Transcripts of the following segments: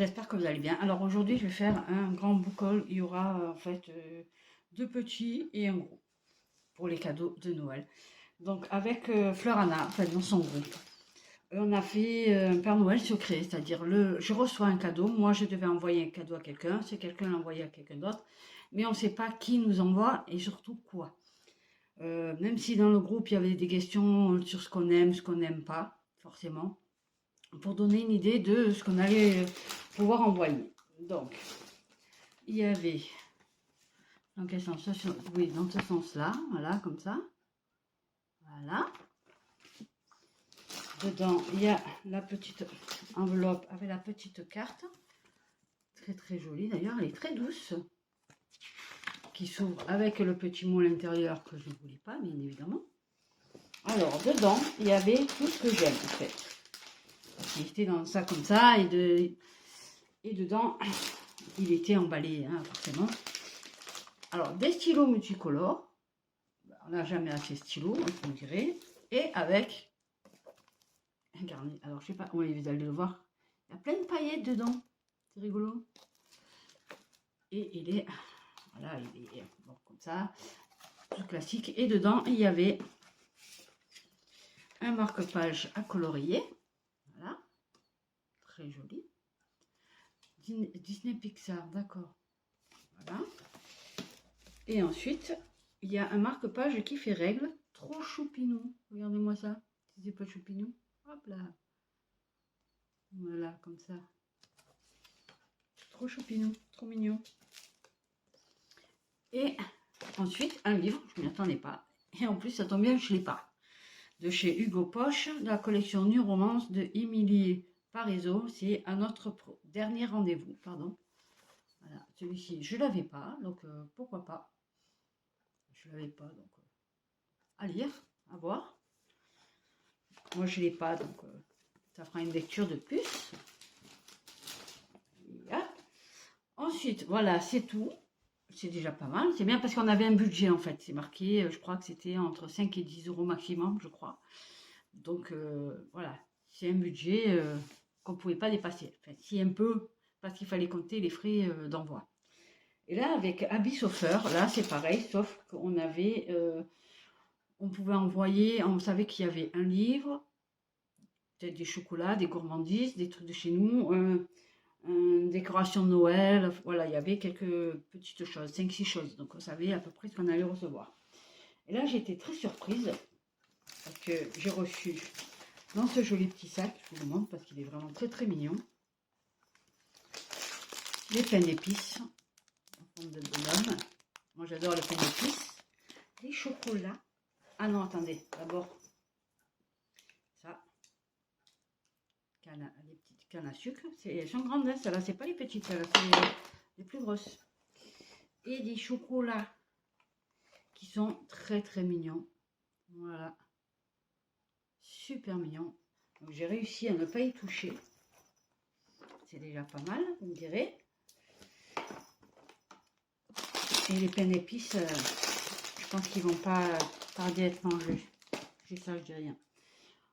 j'espère que vous allez bien. Alors aujourd'hui, je vais faire un grand book haul. Il y aura en fait deux petits et un gros pour les cadeaux de Noël. Donc avec Fleur Anna, en fait dans son groupe, on a fait un Père Noël secret, c'est-à-dire je reçois un cadeau, moi je devais envoyer un cadeau à quelqu'un, c'est quelqu'un l'a envoyé à quelqu'un d'autre, mais on ne sait pas qui nous envoie et surtout quoi. Même si dans le groupe il y avait des questions sur ce qu'on n'aime pas, forcément, pour donner une idée de ce qu'on allait pouvoir envoyer. Donc, il y avait, dans quel sens? Oui, dans ce sens-là, voilà, comme ça. Voilà. Dedans, il y a la petite enveloppe avec la petite carte. Très très jolie d'ailleurs, elle est très douce. Qui s'ouvre avec le petit mot à l'intérieur que je ne voulais pas, bien évidemment. Alors, dedans, il y avait tout ce que j'aime en fait. Il était dans ça comme ça et dedans, il était emballé, hein, forcément. Alors, des stylos multicolores. On n'a jamais assez stylos, on dirait. Et avec un carnet. Alors, je sais pas, oui, vous allez le voir. Il y a plein de paillettes dedans. C'est rigolo. Et il est, voilà, il est bon, comme ça. Tout classique. Et dedans, il y avait un marque-page à colorier. Voilà. Très joli. Disney Pixar, d'accord. Voilà. Et ensuite, il y a un marque-page qui fait règle. Trop choupinou. Regardez-moi ça. C'est pas choupinou. Hop là. Voilà, comme ça. Trop choupinou. Trop mignon. Et ensuite, un livre. Je ne m'y attendais pas. Et en plus, ça tombe bien, je ne l'ai pas. De chez Hugo Poche, de la collection New Romance de Émilie Parizeau. C'est à notre dernier rendez-vous. Pardon. Voilà, celui-ci, je ne l'avais pas. Donc, pourquoi pas. Je ne l'avais pas. Donc, à lire, à voir. Moi, je ne l'ai pas, donc ça fera une lecture de plus. Voilà. Ensuite, voilà, c'est tout. C'est déjà pas mal. C'est bien parce qu'on avait un budget, en fait. C'est marqué, je crois que c'était entre 5 et 10 euros maximum, je crois. Donc, voilà. C'est un budget qu'on ne pouvait pas dépasser. Enfin, si un peu, parce qu'il fallait compter les frais d'envoi. Et là, avec Abyss Offer, là, c'est pareil, sauf qu'on avait... on pouvait envoyer, on savait qu'il y avait un livre, peut-être des chocolats, des gourmandises, des trucs de chez nous, une décoration de Noël, voilà, il y avait quelques petites choses, 5-6 choses, donc on savait à peu près ce qu'on allait recevoir. Et là, j'étais très surprise, parce que j'ai reçu dans ce joli petit sac, je vous le montre, parce qu'il est vraiment très très mignon, les pains d'épices, en forme de bonhomme, moi j'adore les pains d'épices, les chocolats, ah non, attendez, d'abord, ça, les petites cannes à sucre. Elles sont grandes, hein, celles-là, c'est pas les petites, celles-là, c'est les plus grosses. Et des chocolats qui sont très très mignons. Voilà. Super mignons. Donc j'ai réussi à ne pas y toucher. C'est déjà pas mal, vous me direz. Et les pains d'épices, je pense qu'ils vont pas tarder à être mangés. C'est ça, je dis rien.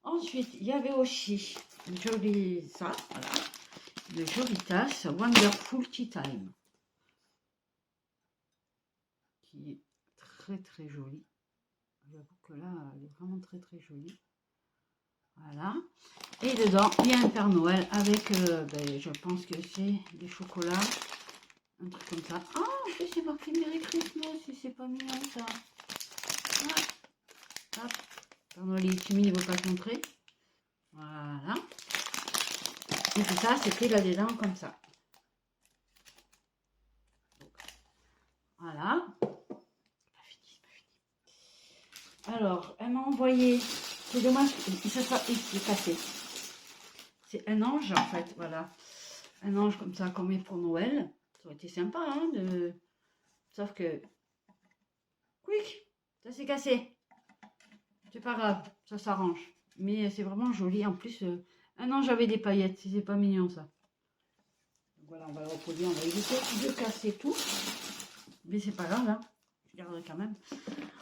Ensuite, il y avait aussi une jolie, ça, voilà, une jolie tasse Wonderful Tea Time, qui est très très jolie. J'avoue que là, elle est vraiment très très jolie. Voilà. Et dedans, il y a un Père Noël avec, je pense que c'est des chocolats, un truc comme ça. Ah, en plus c'est marqué Merry Christmas, si c'est pas mignon ça. Ah, hop. Père Noël est timide, il ne veut pas se montrer. Voilà. Et tout ça, c'était là-dedans comme ça. Voilà. Pas fini, pas fini. Alors, elle m'a envoyé. C'est dommage, il s'est cassé. C'est un ange en fait, voilà. Un ange comme ça, qu'on met pour Noël. Ça aurait été sympa, hein, sauf que... Quick, ça s'est cassé. C'est pas grave, ça s'arrange. Mais c'est vraiment joli. En plus, un ange avec des paillettes, c'est pas mignon ça. Donc voilà, on va le reproduire, on va éviter de casser tout. Mais c'est pas grave, hein. Je garderai quand même.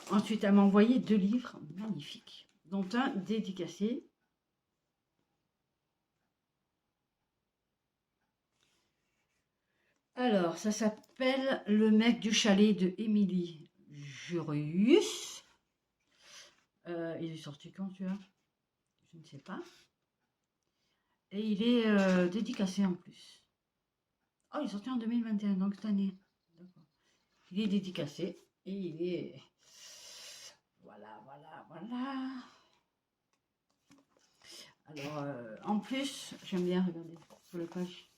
Ensuite, elle m'a envoyé 2 livres magnifiques, dont un dédicacé. Alors, ça s'appelle Le mec du chalet de Émilie Jurius. Il est sorti quand, tu vois? Je ne sais pas. Et il est dédicacé en plus. Oh, il est sorti en 2021, donc cette année. D'accord. Il est dédicacé et il est... Voilà, voilà, voilà. Alors, en plus, j'aime bien regarder sur les pages.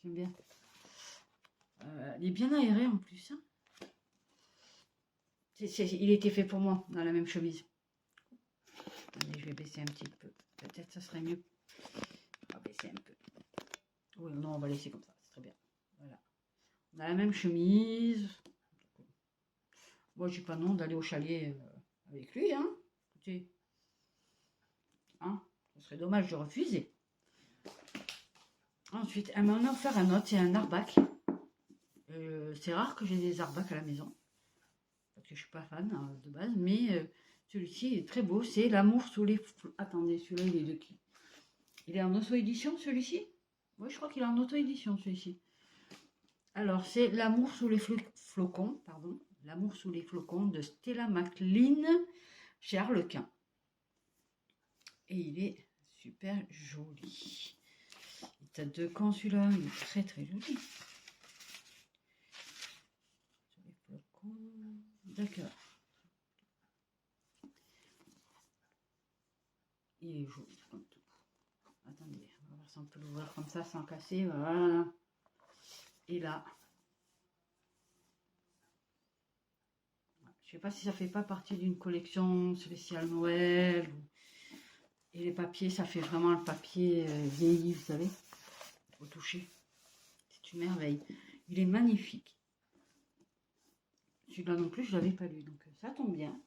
J'aime bien. Il est bien aéré en plus, hein. Il était fait pour moi, dans la même chemise. Attendez, je vais baisser un petit peu. Peut-être ça serait mieux. On va baisser un peu. Oui, non, on va laisser comme ça, c'est très bien. Voilà. On a la même chemise. Moi, je dis pas non d'aller au chalet avec lui, hein. Écoutez, hein, ce serait dommage de refuser. Ensuite, elle m'en a offert un autre, c'est un arbac. C'est rare que j'ai des arbacs à la maison, parce que je suis pas fan hein, de base, mais celui-ci est très beau. C'est L'amour sous les... Attendez, celui-là, il est de qui? Il est en auto-édition, celui-ci? Oui, je crois qu'il est en auto-édition, celui-ci. Alors, c'est L'amour sous les flocons, pardon. L'amour sous les flocons de Stella McLean chez Harlequin. Et il est super joli. Il a deux camps, celui-là. Il est très très joli. Sur les flocons. D'accord. Il est joli comme tout. Attendez, on va voir si on peut l'ouvrir comme ça sans casser. Voilà. Et là. Je sais pas si ça fait pas partie d'une collection spéciale Noël. Et les papiers, ça fait vraiment le papier vieilli, vous savez. Au toucher. C'est une merveille. Il est magnifique. Celui-là non plus, je l'avais pas lu. Donc ça tombe bien.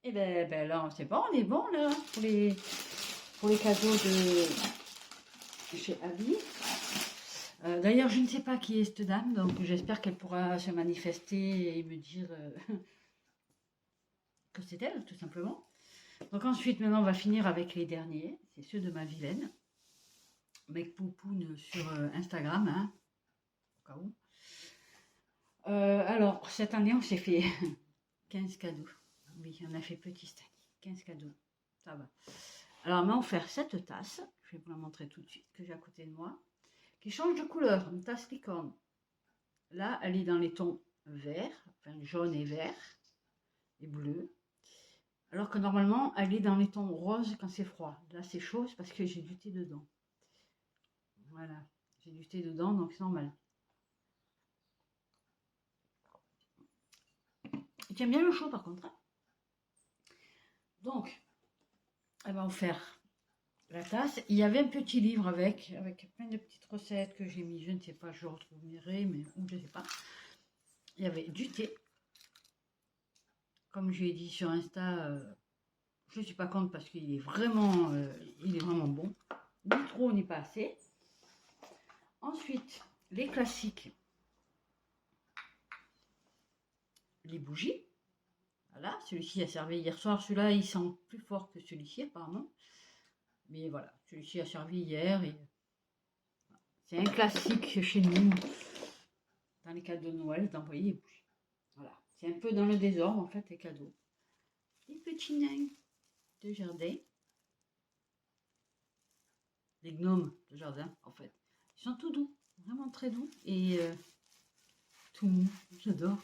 Et ben là, c'est bon, on est bon là pour les cadeaux de chez Abby. D'ailleurs, je ne sais pas qui est cette dame, donc j'espère qu'elle pourra se manifester et me dire que c'est elle, tout simplement. Donc ensuite, maintenant, on va finir avec les derniers. C'est ceux de ma vilaine. Mec Poupoune sur Instagram, hein, au cas où. Alors, cette année, on s'est fait 15 cadeaux. Oui, on a fait petit cette année. 15 cadeaux. Ça va. Alors, on m'a offert cette tasse. Je vais vous la montrer tout de suite, que j'ai à côté de moi. Qui change de couleur. Une tasse licorne. Là, elle est dans les tons vert, enfin jaune et vert. Et bleu. Alors que normalement, elle est dans les tons roses quand c'est froid. Là, c'est chaud, c'est parce que j'ai du thé dedans. Voilà. J'ai du thé dedans, donc c'est normal. Il tient bien le chaud, par contre. Hein. Donc, elle m'a offert la tasse. Il y avait un petit livre avec plein de petites recettes que j'ai mis. Je ne sais pas, je retrouverai, mais je ne sais pas. Il y avait du thé. Comme je l'ai dit sur Insta, je ne suis pas contre parce qu'il est vraiment bon. Ni trop, ni pas assez. Ensuite, les classiques. Les bougies. Voilà, celui-ci a servi hier soir. Celui-là, il sent plus fort que celui-ci, apparemment. Mais voilà, celui-ci a servi hier. Et c'est un classique chez nous, dans les cadeaux de Noël, d'envoyer les bougies. Voilà, c'est un peu dans le désordre, en fait, les cadeaux. Les petits nains de jardin. Les gnomes de jardin, en fait. Ils sont tout doux, vraiment très doux. Et tout mou, j'adore.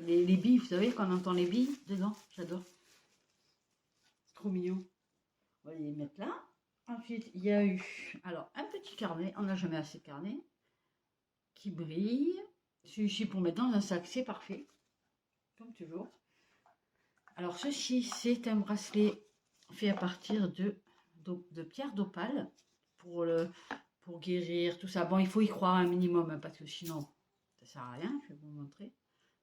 Les billes, vous savez, quand on entend les billes dedans, j'adore. C'est trop mignon. On va les mettre là. Ensuite, il y a eu alors un petit carnet, on n'a jamais assez de carnet, qui brille. Celui-ci pour mettre dans un sac, c'est parfait, comme toujours. Alors ceci, c'est un bracelet fait à partir de pierre d'opale pour guérir, tout ça. Bon, il faut y croire un minimum, hein, parce que sinon, ça sert à rien. Je vais vous montrer.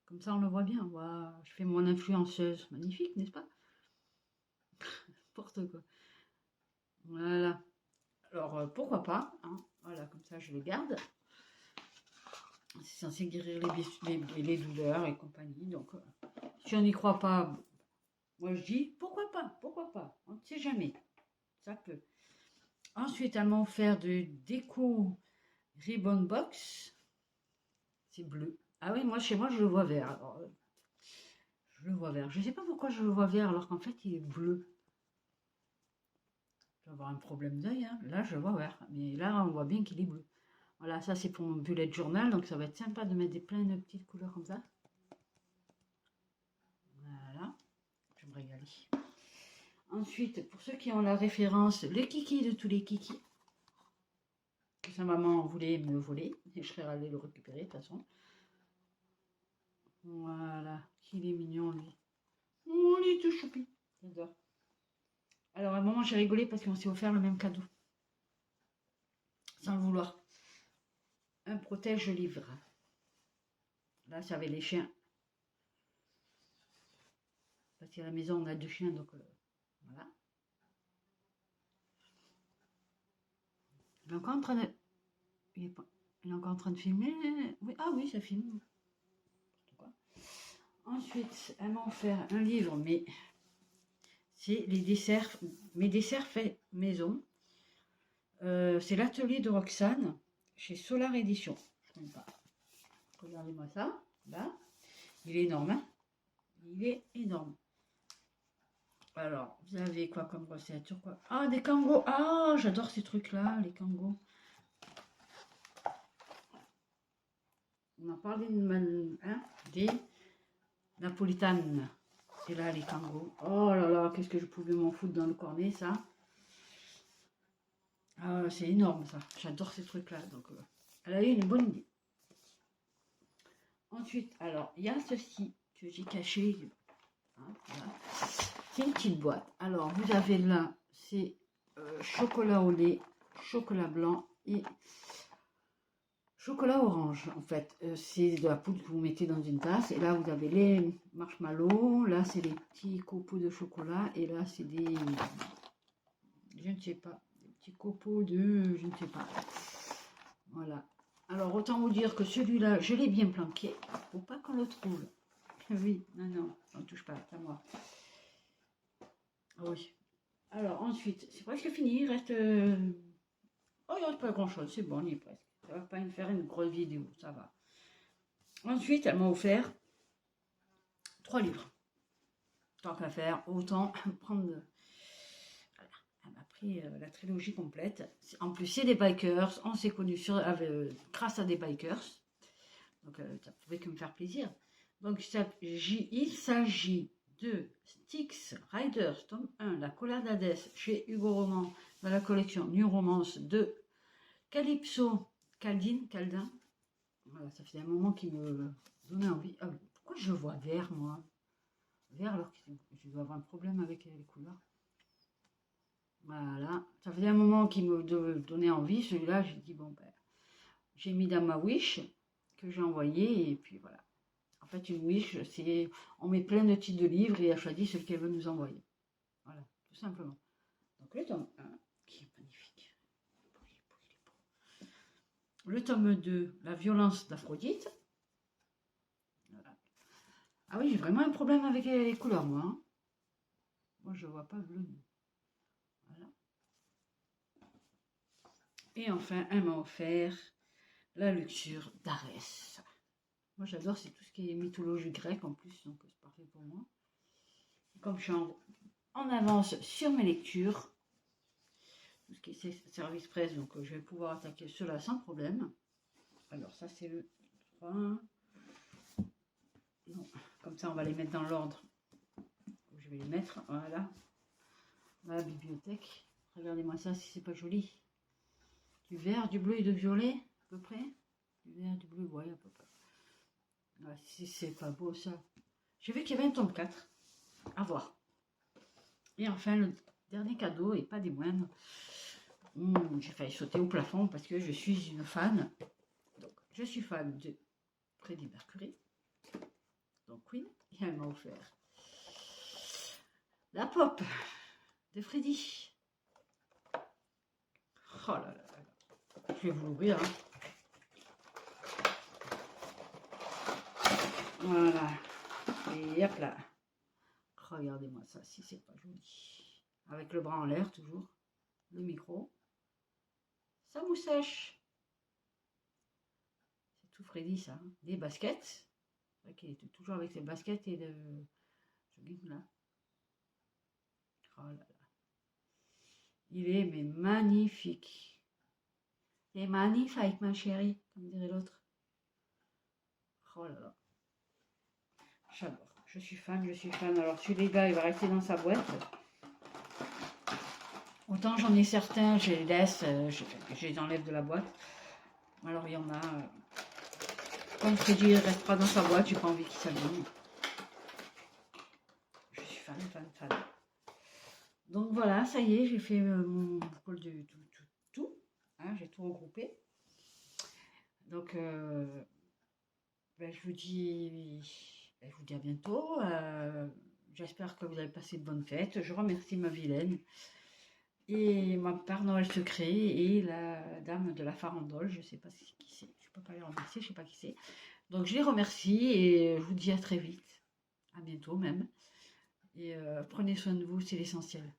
Comme ça, on le voit bien. Wow, je fais mon influenceuse. Magnifique, n'est-ce pas? N'importe quoi. Voilà. Alors, pourquoi pas, hein. Voilà, comme ça, je le garde. C'est censé guérir les douleurs et compagnie. Donc, si on n'y croit pas, moi je dis, pourquoi pas? On ne sait jamais. Ça peut. Ensuite, elle m'a offert de déco Ribbon Box, c'est bleu. Ah oui, moi, chez moi, je le vois vert. Alors, je le vois vert. Je ne sais pas pourquoi je le vois vert alors qu'en fait, il est bleu. Je vais avoir un problème d'œil, hein. Là, je le vois vert. Mais là, on voit bien qu'il est bleu. Voilà, ça, c'est pour mon bullet journal. Donc, ça va être sympa de mettre plein de petites couleurs comme ça. Voilà, je me régale. Ensuite, pour ceux qui ont la référence, le kiki de tous les kikis. Que sa maman voulait me voler. Et je serais allée le récupérer de toute façon. Voilà, qu'il est mignon, lui. Oh, il est tout choupi. J'adore. Alors, à un moment, j'ai rigolé parce qu'on s'est offert le même cadeau. Sans le vouloir. Un protège-livre. Là, ça avait les chiens. Parce qu'à la maison, on a 2 chiens, donc voilà. Il est encore en train de... Il est encore en train de filmer. Oui. Ah oui, ça filme. Ensuite, elle m'a offert un livre, mais c'est les desserts, mes desserts faits maison. C'est l'atelier de Roxane chez Solar Édition. Je ne connais pas. Regardez-moi ça. Là, il est énorme. Hein, il est énorme. Alors, vous avez quoi comme recette sur quoi? Ah, des kangos. Ah, j'adore ces trucs-là, les kangos. On a parlé des napolitanes. Et là, les kangos. Oh là là, qu'est-ce que je pouvais m'en foutre dans le cornet, ça. Ah, c'est énorme, ça. J'adore ces trucs-là. Donc, elle a eu une bonne idée. Ensuite, alors, il y a ceci que j'ai caché. Hein, voilà. C'est une petite boîte. Alors, vous avez là, c'est chocolat au lait, chocolat blanc et chocolat orange. En fait, c'est de la poudre que vous mettez dans une tasse. Et là, vous avez les marshmallows. Là, c'est les petits copeaux de chocolat. Et là, c'est des... Je ne sais pas. Des petits copeaux de... Je ne sais pas. Voilà. Alors, autant vous dire que celui-là, je l'ai bien planqué. Faut pas qu'on le trouve. Oui, non, on ne touche pas, c'est à moi. Oui. Alors, ensuite, c'est presque fini. Il reste... Oh, il ne reste pas grand-chose. C'est bon, on y est presque. Ça va pas me faire une grosse vidéo, ça va. Ensuite, elle m'a offert 3 livres. Tant qu'à faire, autant prendre... Voilà. Elle m'a pris la trilogie complète. En plus, c'est des bikers. On s'est connus grâce à des bikers. Donc, ça pouvait que me faire plaisir. Donc, il s'agit de Styx Riders, tome 1, La colère d'Hadès, chez Hugo Roman, dans la collection New Romance de Calypso Caldin. Voilà, ça faisait un moment qui me donnait envie. Ah, pourquoi je vois vert, moi? Vert, alors que je dois avoir un problème avec les couleurs. Voilà, ça faisait un moment qui me donnait envie. Celui-là, j'ai dit, bon, ben, j'ai mis dans ma wish que j'ai envoyé, et puis voilà. En fait, une wish, c'est on met plein de titres de livres et elle choisit ce qu'elle veut nous envoyer. Voilà, tout simplement. Donc le tome 1, qui est magnifique. Le tome 2, La violence d'Aphrodite. Voilà. Ah oui, j'ai vraiment un problème avec les couleurs, moi. Hein. Moi, je ne vois pas bleu. Voilà. Et enfin, elle m'a offert La luxure d'Arès. Moi, j'adore, c'est tout ce qui est mythologie grecque en plus, donc c'est parfait pour moi. Comme je suis en avance sur mes lectures, tout ce qui est service presse, donc je vais pouvoir attaquer cela sans problème. Alors ça c'est le 3. Non, comme ça on va les mettre dans l'ordre. Je vais les mettre, voilà. Dans la bibliothèque. Regardez-moi ça si c'est pas joli. Du vert, du bleu et du violet, à peu près. Du vert, du bleu, ouais, à peu près. Ah, si c'est pas beau ça. J'ai vu qu'il y avait un tome 4. À voir. Et enfin, le dernier cadeau, et pas des moindres. J'ai failli sauter au plafond parce que je suis une fan. Donc, je suis fan de Freddie Mercury. Donc, Queen. Et elle m'a offert la pop de Freddie. Oh là là là. Je vais vous l'ouvrir. Hein. Voilà. Et hop là. Regardez-moi ça, si c'est pas joli. Avec le bras en l'air, toujours. Le micro. Sa moustache. tout Freddy ça, hein. Des baskets. C'est vrai qu'il était toujours avec ses baskets et le jogging là. Oh là là. Il est mais magnifique. Il est magnifique ma chérie, comme dirait l'autre. Oh là là. J'adore. Je suis fan, je suis fan. Alors celui-là, il va rester dans sa boîte. Autant j'en ai certains, je les laisse, je les enlève de la boîte. Alors il y en a, comme Freddy ne reste pas dans sa boîte, j'ai pas envie qu'il s'abîme. Je suis fan, fan, fan. Donc voilà, ça y est, j'ai fait mon col de tout. Hein, j'ai tout regroupé. Donc ben, je vous dis à bientôt. J'espère que vous avez passé de bonnes fêtes. Je remercie ma vilaine et ma Père Noël secret et la dame de la farandole. Je ne sais pas qui c'est. Je ne peux pas les remercier, je ne sais pas qui c'est. Donc je les remercie et je vous dis à très vite. À bientôt même. Et prenez soin de vous, c'est l'essentiel.